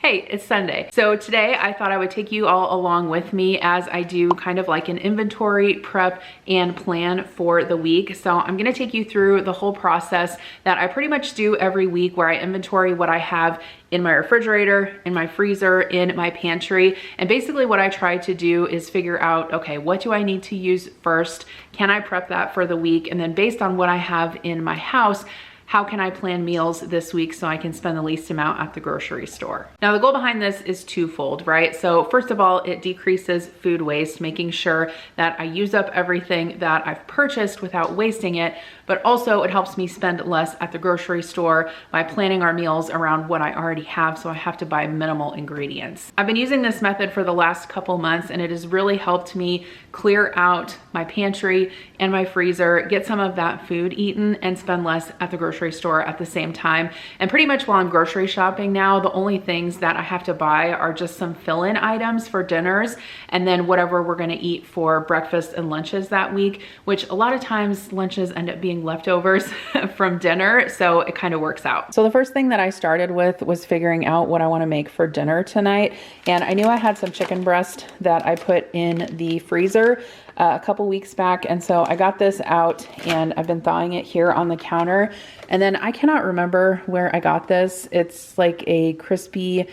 Hey, it's Sunday. So today I thought I would take you all along with me as I do kind of like an inventory, prep, and plan for the week. So I'm gonna take you through the whole process that I pretty much do every week, where I inventory what I have in my refrigerator, in my freezer, in my pantry. And basically what I try to do is figure out, okay, what do I need to use first? Can I prep that for the week? And then based on what I have in my house, how can I plan meals this week so I can spend the least amount at the grocery store? Now, the goal behind this is twofold, right? So first of all, it decreases food waste, making sure that I use up everything that I've purchased without wasting it, but also it helps me spend less at the grocery store by planning our meals around what I already have, so I have to buy minimal ingredients. I've been using this method for the last couple months, and it has really helped me clear out my pantry and my freezer, get some of that food eaten, and spend less at the grocery store at the same time. And pretty much while I'm grocery shopping now, the only things that I have to buy are just some fill-in items for dinners, and then whatever we're gonna eat for breakfast and lunches that week, which a lot of times lunches end up being leftovers from dinner, so it kind of works out. So the first thing that I started with was figuring out what I want to make for dinner tonight, and I knew I had some chicken breast that I put in the freezer a couple weeks back, and so I got this out and I've been thawing it here on the counter. And then I cannot remember where I got this. It's like a crispy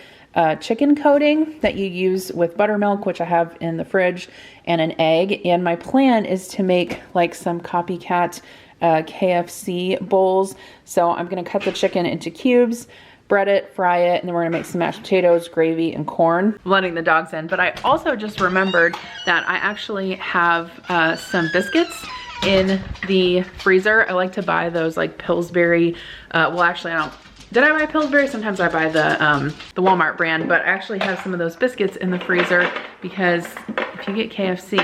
chicken coating that you use with buttermilk, which I have in the fridge, and an egg. And my plan is to make like some copycat KFC bowls. So I'm gonna cut the chicken into cubes, bread it, fry it, and then we're gonna make some mashed potatoes, gravy, and corn. I'm letting the dogs in, but I also just remembered that I actually have some biscuits in the freezer. I like to buy those like Pillsbury, well actually I don't, did I buy Pillsbury? Sometimes I buy the Walmart brand, but I actually have some of those biscuits in the freezer because if you get KFC,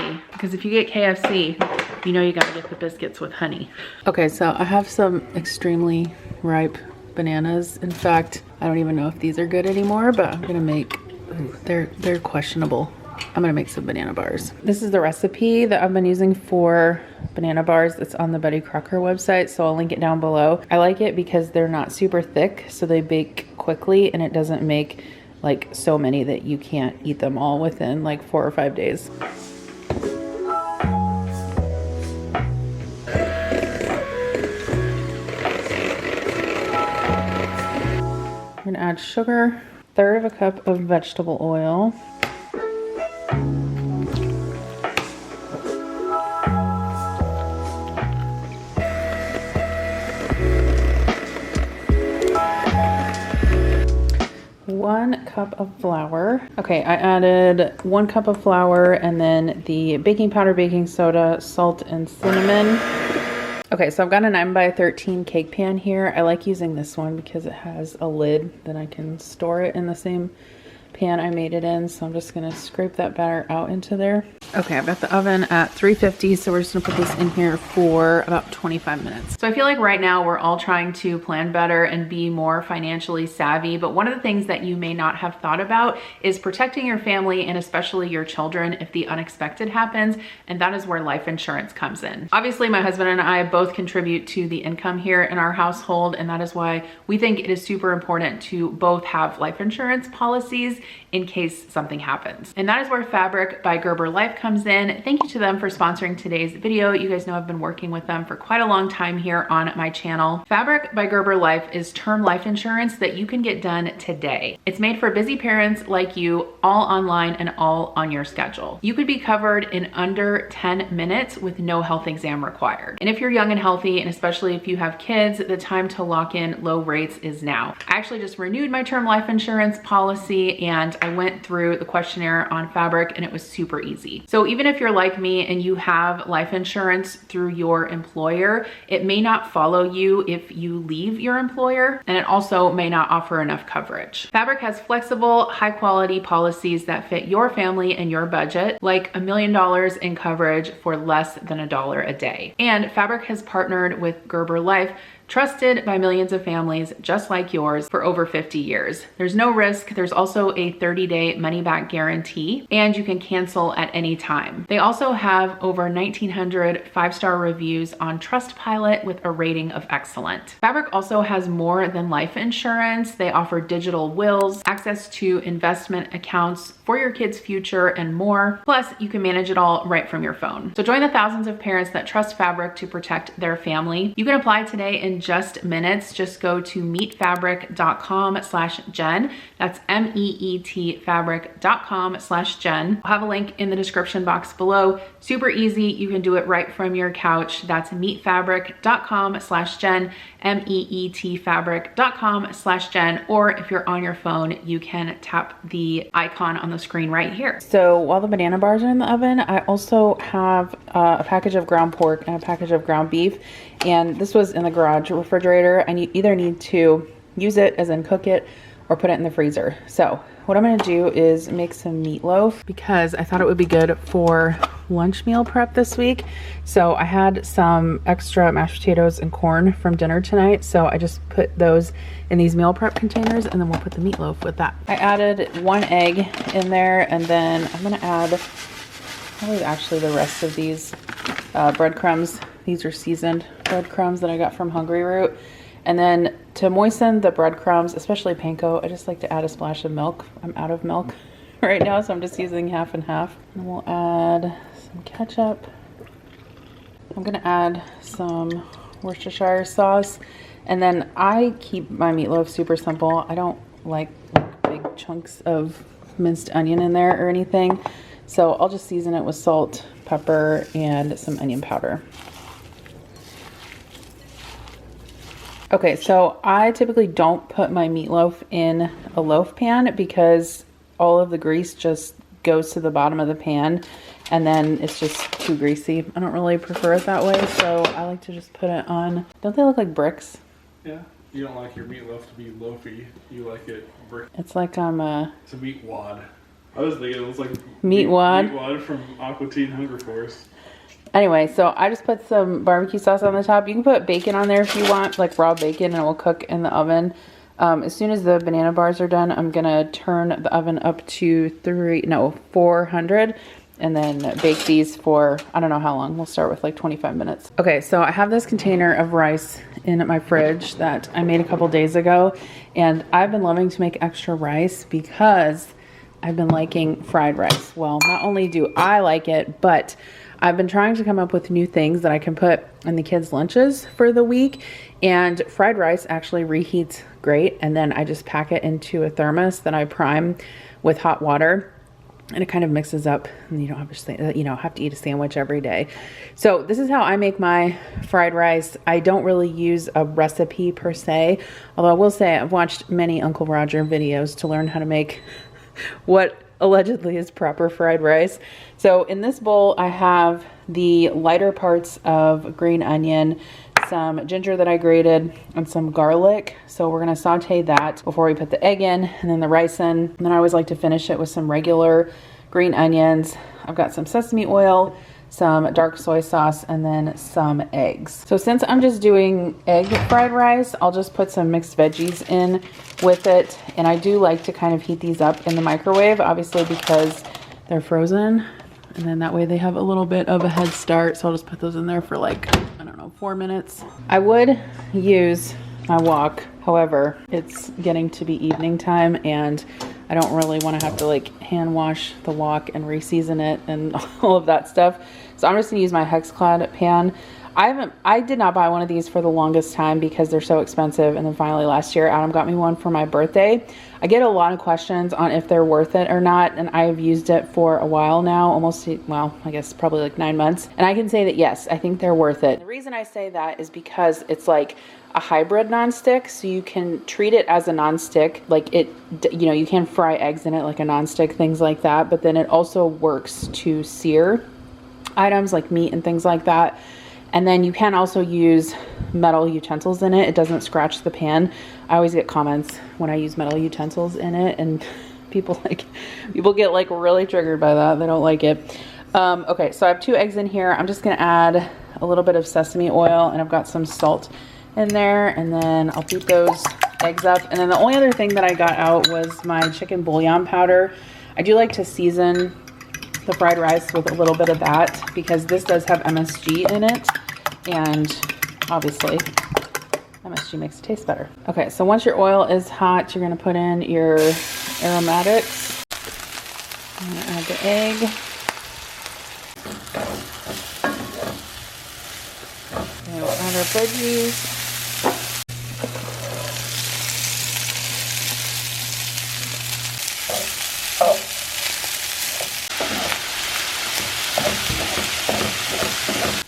you know you gotta get the biscuits with honey. Okay, so I have some extremely ripe bananas. In fact, I don't even know if these are good anymore, but I'm gonna make, ooh, they're questionable. I'm gonna make some banana bars. This is the recipe that I've been using for banana bars. It's on the Betty Crocker website, so I'll link it down below. I like it because they're not super thick, so they bake quickly, and it doesn't make like so many that you can't eat them all within like 4 or 5 days. I'm gonna add sugar, 1/3 of a cup of vegetable oil, one cup of flour. Okay, I added 1 cup of flour, and then the baking powder, baking soda, salt, and cinnamon. Okay, so I've got a 9x13 cake pan here. I like using this one because it has a lid that I can store it in the same pan I made it in. So I'm just gonna scrape that batter out into there. Okay, I've got the oven at 350, so we're just gonna put this in here for about 25 minutes. So I feel like right now we're all trying to plan better and be more financially savvy, but one of the things that you may not have thought about is protecting your family and especially your children if the unexpected happens, and that is where life insurance comes in. Obviously, my husband and I both contribute to the income here in our household, and that is why we think it is super important to both have life insurance policies in case something happens. And that is where Fabric by Gerber Life comes in. Thank you to them for sponsoring today's video. You guys know I've been working with them for quite a long time here on my channel. Fabric by Gerber Life is term life insurance that you can get done today. It's made for busy parents like you, all online and all on your schedule. You could be covered in under 10 minutes with no health exam required. And if you're young and healthy, and especially if you have kids, the time to lock in low rates is now. I actually just renewed my term life insurance policy, and I went through the questionnaire on Fabric, and it was super easy. So even if you're like me and you have life insurance through your employer, it may not follow you if you leave your employer, and it also may not offer enough coverage. Fabric has flexible, high quality policies that fit your family and your budget, like $1 million in coverage for less than $1 a day. And Fabric has partnered with Gerber Life trusted by millions of families just like yours for over 50 years. There's no risk. There's also a 30-day money-back guarantee, and you can cancel at any time. They also have over 1,900 five-star reviews on Trustpilot with a rating of excellent. Fabric also has more than life insurance. They offer digital wills, access to investment accounts for your kids' future, and more. Plus, you can manage it all right from your phone. So join the thousands of parents that trust Fabric to protect their family. You can apply today in just minutes. Just go to meetfabric.com/Jen. That's MEET fabric.com/Jen. I'll have a link in the description box below. Super easy. You can do it right from your couch. That's meetfabric.com/Jen, MEET fabric.com/Jen, or if you're on your phone, you can tap the icon on the screen right here. So while the banana bars are in the oven, I also have a package of ground pork and a package of ground beef, and this was in the garage refrigerator. I either need to use it, as in cook it, or put it in the freezer. So what I'm gonna do is make some meatloaf because I thought it would be good for lunch meal prep this week. So I had some extra mashed potatoes and corn from dinner tonight, so I just put those in these meal prep containers, and then we'll put the meatloaf with that. I added 1 egg in there, and then I'm gonna add probably actually the rest of these breadcrumbs. These are seasoned breadcrumbs that I got from Hungry Root. And then to moisten the breadcrumbs, especially panko, I just like to add a splash of milk. I'm out of milk right now, so I'm just using half and half. And we'll add some ketchup. I'm gonna add some Worcestershire sauce. And then I keep my meatloaf super simple. I don't like big chunks of minced onion in there or anything. So I'll just season it with salt, pepper, and some onion powder. Okay, so I typically don't put my meatloaf in a loaf pan because all of the grease just goes to the bottom of the pan, and then it's just too greasy. I don't really prefer it that way, so I like to just put it on. Don't they look like bricks? Yeah, you don't like your meatloaf to be loafy. You like it brick. It's like It's a meat wad. I was thinking it was like meat wad. Meat wad from Aquatine Hunger Force. Anyway, so I just put some barbecue sauce on the top. You can put bacon on there if you want, like raw bacon, and it will cook in the oven. As soon as the banana bars are done, I'm gonna turn the oven up to 400, and then bake these for, I don't know how long. We'll start with like 25 minutes. Okay, so I have this container of rice in my fridge that I made a couple days ago, and I've been loving to make extra rice because I've been liking fried rice. Well, not only do I like it, but I've been trying to come up with new things that I can put in the kids' lunches for the week, and fried rice actually reheats great, and then I just pack it into a thermos that I prime with hot water, and it kind of mixes up, and you don't have to, have to eat a sandwich every day. So this is how I make my fried rice. I don't really use a recipe per se, although I will say I've watched many Uncle Roger videos to learn how to make what allegedly is proper fried rice. So in this bowl, I have the lighter parts of green onion, some ginger that I grated, and some garlic. So we're gonna saute that before we put the egg in, and then the rice in. And then I always like to finish it with some regular green onions. I've got some sesame oil, some dark soy sauce, and then some eggs. So since I'm just doing egg fried rice, I'll just put some mixed veggies in with it. And I do like to kind of heat these up in the microwave, obviously because they're frozen. And then that way they have a little bit of a head start. So I'll just put those in there for like, I don't know, 4 minutes. I would use my wok. However, it's getting to be evening time, and I don't really want to have to like hand wash the wok and re-season it and all of that stuff. So I'm just gonna use my Hexclad pan. I did not buy one of these for the longest time because they're so expensive, and then finally last year Adam got me one for my birthday. I get a lot of questions on if they're worth it or not, and I've used it for a while now, almost, well, I guess probably like 9 months, and I can say that yes, I think they're worth it. The reason I say that is because it's like a hybrid nonstick, so you can treat it as a nonstick, like it, you can fry eggs in it like a nonstick, things like that, but then it also works to sear items like meat and things like that. And then you can also use metal utensils in it. It doesn't scratch the pan. I always get comments when I use metal utensils in it, and people get like really triggered by that. They don't like it. Okay, so I have 2 eggs in here. I'm just gonna add a little bit of sesame oil, and I've got some salt in there, and then I'll beat those eggs up. And then the only other thing that I got out was my chicken bouillon powder. I do like to season the fried rice with a little bit of that because this does have MSG in it, and obviously MSG makes it taste better. Okay, so once your oil is hot, you're gonna put in your aromatics. I'm gonna add the egg. And we'll add our veggies.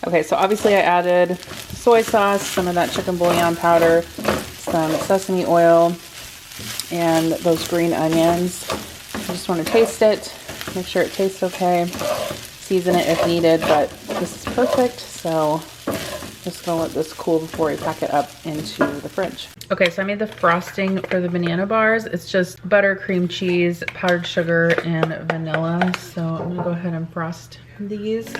Okay, so obviously I added soy sauce, some of that chicken bouillon powder, some sesame oil, and those green onions. I just want to taste it, make sure it tastes okay, season it if needed, but this is perfect, so just gonna let this cool before I pack it up into the fridge. Okay, so I made the frosting for the banana bars. It's just butter, cream cheese, powdered sugar, and vanilla. So I'm gonna go ahead and frost these.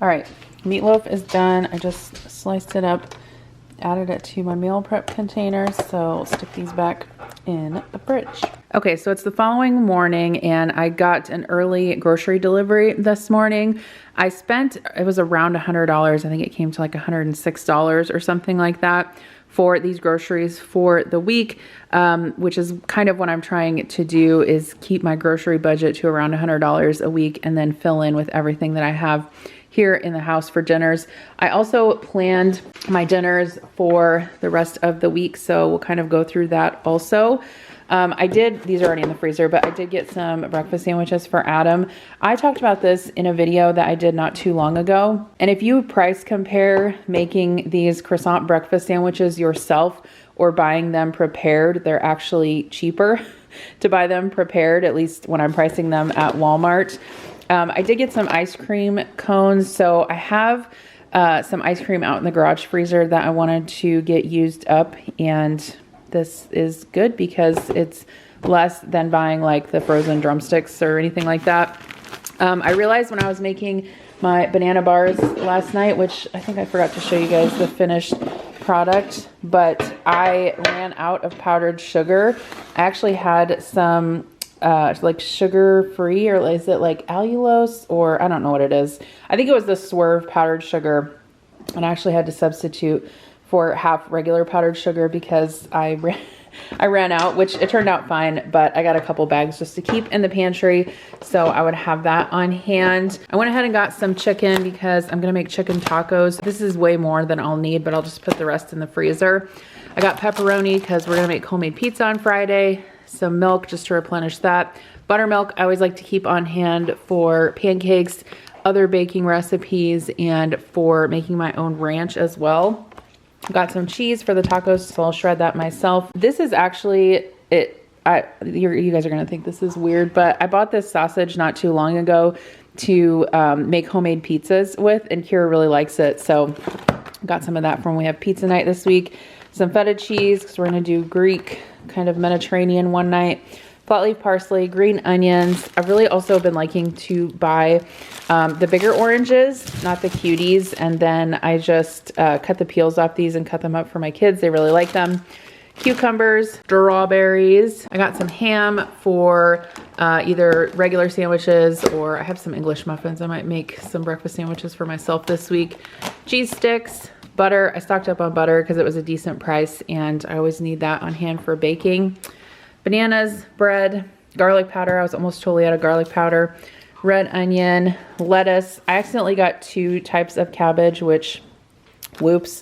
All right, meatloaf is done. I just sliced it up, added it to my meal prep container, so I'll stick these back in the fridge. Okay, so it's the following morning and I got an early grocery delivery this morning. I spent, it was around $100. I think it came to like $106 or something like that for these groceries for the week, which is kind of what I'm trying to do, is keep my grocery budget to around $100 a week and then fill in with everything that I have here in the house for dinners. I also planned my dinners for the rest of the week, so we'll kind of go through that also. These are already in the freezer, but I did get some breakfast sandwiches for Adam. I talked about this in a video that I did not too long ago. And if you price compare making these croissant breakfast sandwiches yourself or buying them prepared, they're actually cheaper to buy them prepared, at least when I'm pricing them at Walmart. I did get some ice cream cones. So I have some ice cream out in the garage freezer that I wanted to get used up, and this is good because it's less than buying like the frozen drumsticks or anything like that. I realized when I was making my banana bars last night, which I think I forgot to show you guys the finished product, but I ran out of powdered sugar. I actually had some like sugar-free, or is it like allulose, or I don't know what it is. I think it was the Swerve powdered sugar, and I actually had to substitute for half regular powdered sugar because I ran out, which it turned out fine, but I got a couple bags just to keep in the pantry, so I would have that on hand. I went ahead and got some chicken because I'm gonna make chicken tacos. This is way more than I'll need, but I'll just put the rest in the freezer. I got pepperoni because we're gonna make homemade pizza on Friday. Some milk just to replenish that. Buttermilk I always like to keep on hand for pancakes, other baking recipes, and for making my own ranch as well. Got some cheese for the tacos, so I'll shred that myself. This is actually it. You guys are gonna think this is weird, but I bought this sausage not too long ago to make homemade pizzas with, and Kira really likes it, so got some of that from when we have pizza night this week. Some feta cheese because we're gonna do Greek, kind of Mediterranean one night. Flat leaf parsley, green onions. I've really also been liking to buy the bigger oranges, not the cuties. And then I just cut the peels off these and cut them up for my kids. They really like them. Cucumbers, strawberries. I got some ham for either regular sandwiches, or I have some English muffins. I might make some breakfast sandwiches for myself this week. Cheese sticks. Butter, I stocked up on butter because it was a decent price and I always need that on hand for baking. Bananas, bread, garlic powder. I was almost totally out of garlic powder. Red onion, lettuce. I accidentally got 2 types of cabbage, which, whoops.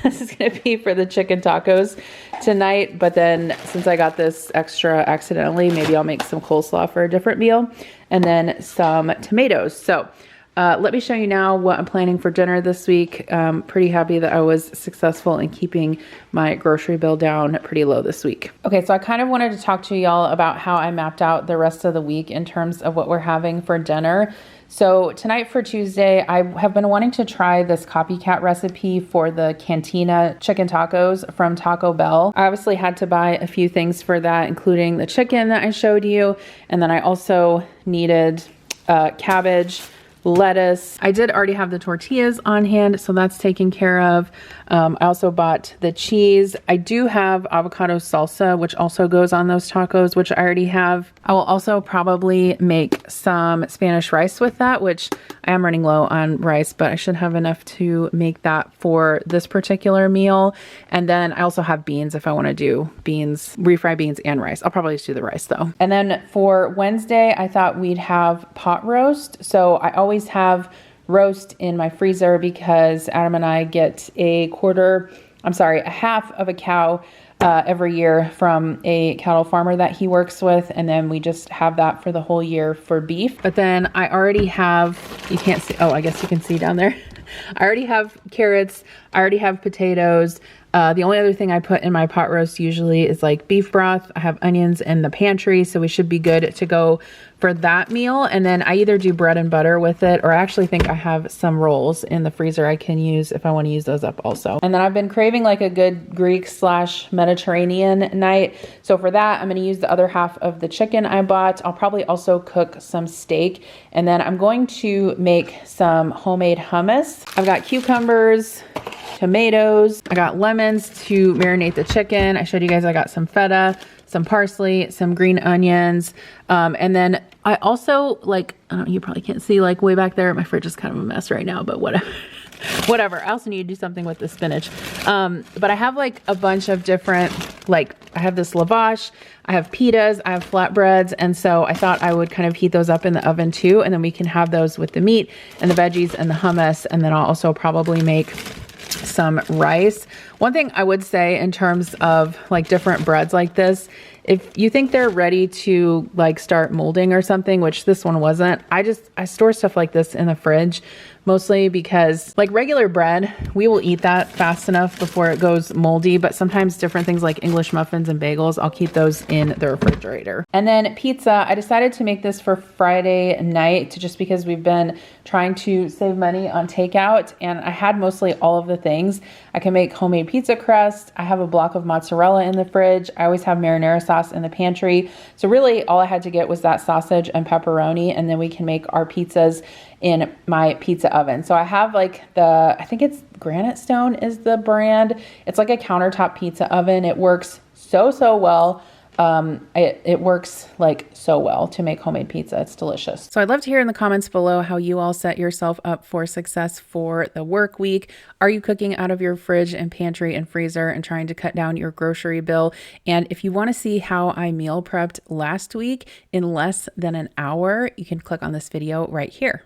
This is gonna be for the chicken tacos tonight, but then since I got this extra accidentally, maybe I'll make some coleslaw for a different meal, and then some tomatoes. So let me show you now what I'm planning for dinner this week. Pretty happy that I was successful in keeping my grocery bill down pretty low this week. Okay, so I kind of wanted to talk to y'all about how I mapped out the rest of the week in terms of what we're having for dinner. So tonight for Tuesday, I have been wanting to try this copycat recipe for the Cantina chicken tacos from Taco Bell. I obviously had to buy a few things for that, including the chicken that I showed you. And then I also needed cabbage, lettuce. I did already have the tortillas on hand, so that's taken care of. I also bought the cheese. I do have avocado salsa, which also goes on those tacos, which I already have. I will also probably make some Spanish rice with that, which I am running low on rice, but I should have enough to make that for this particular meal. And then I also have beans if I want to do beans, refried beans and rice. I'll probably just do the rice though. And then for Wednesday, I thought we'd have pot roast. So I always have roast in my freezer because Adam and I get a half of a cow every year from a cattle farmer that he works with, and then we just have that for the whole year for beef. But then I already have, you can't see, oh, I guess you can see down there. I already have carrots, I already have potatoes. The only other thing I put in my pot roast usually is like beef broth. I have onions in the pantry, so we should be good to go for that meal. And then I either do bread and butter with it, or I actually think I have some rolls in the freezer I can use if I want to use those up also. And then I've been craving like a good Greek/Mediterranean night. So for that, I'm going to use the other half of the chicken I bought. I'll probably also cook some steak. And then I'm going to make some homemade hummus. I've got cucumbers, tomatoes, I got lemons to marinate the chicken. I showed you guys I got some feta, some parsley, some green onions. And then I also you probably can't see like way back there. My fridge is kind of a mess right now, but whatever. Whatever. I also need to do something with the spinach. But I have like a bunch of different, I have this lavash, I have pitas, I have flatbreads. And so I thought I would kind of heat those up in the oven too. And then we can have those with the meat and the veggies and the hummus. And then I'll also probably make some rice. One thing I would say in terms of like different breads like this, if you think they're ready to like start molding or something, which this one wasn't, I store stuff like this in the fridge mostly because like regular bread, we will eat that fast enough before it goes moldy, but sometimes different things like English muffins and bagels, I'll keep those in the refrigerator. And then pizza, I decided to make this for Friday night just because we've been trying to save money on takeout, and I had mostly all of the things. I can make homemade pizza crust. I have a block of mozzarella in the fridge. I always have marinara sauce in the pantry. So really all I had to get was that sausage and pepperoni, and then we can make our pizzas in my pizza oven. So I have like I think it's Granite Stone is the brand. It's like a countertop pizza oven. It works so well. It works like so well to make homemade pizza. It's delicious. So I'd love to hear in the comments below how you all set yourself up for success for the work week. Are you cooking out of your fridge and pantry and freezer and trying to cut down your grocery bill? And if you want to see how I meal prepped last week in less than an hour, you can click on this video right here.